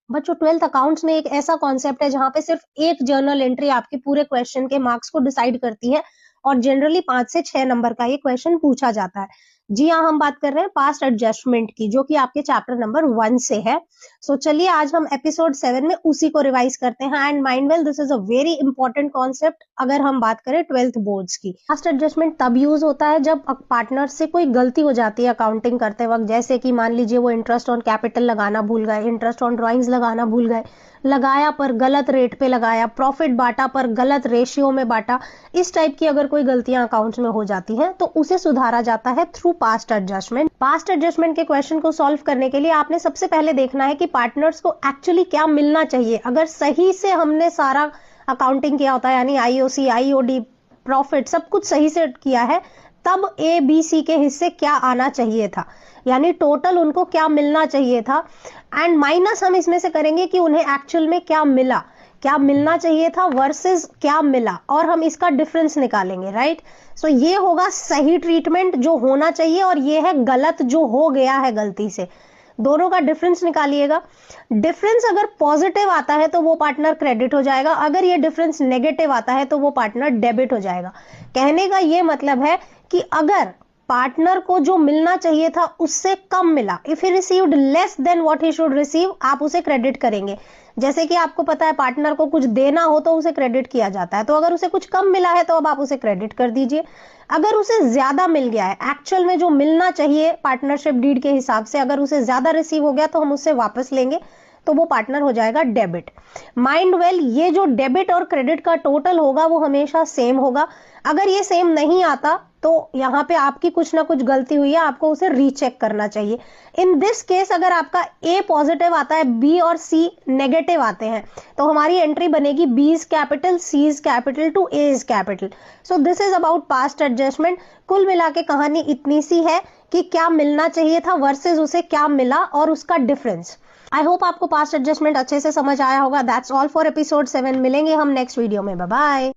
बच्चों 12th accounts में एक ऐसा कॉन्सेप्ट है जहां पे सिर्फ एक जर्नल एंट्री आपके पूरे क्वेश्चन के मार्क्स को डिसाइड करती है और जनरली 5 से 6 नंबर का ये क्वेश्चन पूछा जाता है। जी हाँ, हम बात कर रहे हैं पास्ट एडजस्टमेंट की, जो कि आपके चैप्टर नंबर 1 से है। सो चलिए आज हम एपिसोड 7 में उसी को रिवाइज करते हैं। And mind well, this is a very important concept अगर हम बात करें 12th बोर्ड्स की। पास्ट एडजस्टमेंट तब यूज होता है जब पार्टनर से कोई गलती हो जाती है अकाउंटिंग करते वक्त, जैसे कि मान लीजिए वो इंटरेस्ट ऑन कैपिटल लगाना भूल गए, इंटरेस्ट ऑन ड्रॉइंग्स लगाना भूल गए, लगाया पर गलत रेट पे लगाया, प्रॉफिट बांटा पर गलत रेशियो में बांटा। इस टाइप की अगर कोई गलतियां अकाउंट्स में हो जाती हैं तो उसे सुधारा जाता है through past adjustment. Past adjustment के क्वेश्चन को सॉल्व करने के लिए आपने सबसे पहले देखना है कि पार्टनर्स को एक्चुअली क्या मिलना चाहिए। अगर सही से हमने सारा अकाउंटिंग किया होता है, यानी आईओसी, आईओडी, प्रॉफिट सब कुछ सही से किया है, तब ए बी सी के हिस्से क्या आना चाहिए था, यानी टोटल उनको क्या मिलना चाहिए था, एंड माइनस हम इसमें से करेंगे कि उन्हें एक्चुअल में क्या मिला, क्या मिलना चाहिए था वर्सेस क्या मिला, और हम इसका डिफरेंस निकालेंगे। राइट। सो ये होगा सही ट्रीटमेंट जो होना चाहिए, और ये है गलत जो हो गया है गलती से। दोनों का डिफरेंस निकालिएगा। डिफरेंस अगर पॉजिटिव आता है तो वो पार्टनर क्रेडिट हो जाएगा, अगर ये डिफरेंस नेगेटिव आता है तो वो पार्टनर डेबिट हो जाएगा। कहने का ये मतलब है कि अगर पार्टनर को जो मिलना चाहिए था उससे कम मिला, if he received less than what he should receive, आप उसे क्रेडिट करेंगे। जैसे कि आपको पता है पार्टनर को कुछ देना हो तो उसे क्रेडिट किया जाता है, तो अगर उसे कुछ कम मिला है तो अब आप उसे क्रेडिट कर दीजिए। अगर उसे ज्यादा मिल गया है, एक्चुअल में जो मिलना चाहिए पार्टनरशिप डीड के हिसाब से, अगर उसे ज्यादा रिसीव हो गया तो हम उससे वापस लेंगे, तो वो पार्टनर हो जाएगा डेबिट। माइंड वेल, ये जो डेबिट और क्रेडिट का टोटल होगा वो हमेशा सेम होगा। अगर ये सेम नहीं आता तो यहाँ पे आपकी कुछ ना कुछ गलती हुई है, आपको उसे रीचेक करना चाहिए। इन दिस केस अगर आपका ए पॉजिटिव आता है, बी और सी नेगेटिव आते हैं, तो हमारी एंट्री बनेगी B is capital, C is capital to A is capital. So this is about past adjustment. कुल मिला के कहानी इतनी सी है कि क्या मिलना चाहिए था वर्सेस उसे क्या मिला और उसका डिफरेंस। आई होप आपको पास्ट एडजस्टमेंट अच्छे से समझ आया होगा। That's all for episode 7। मिलेंगे हम नेक्स्ट वीडियो में। Bye bye.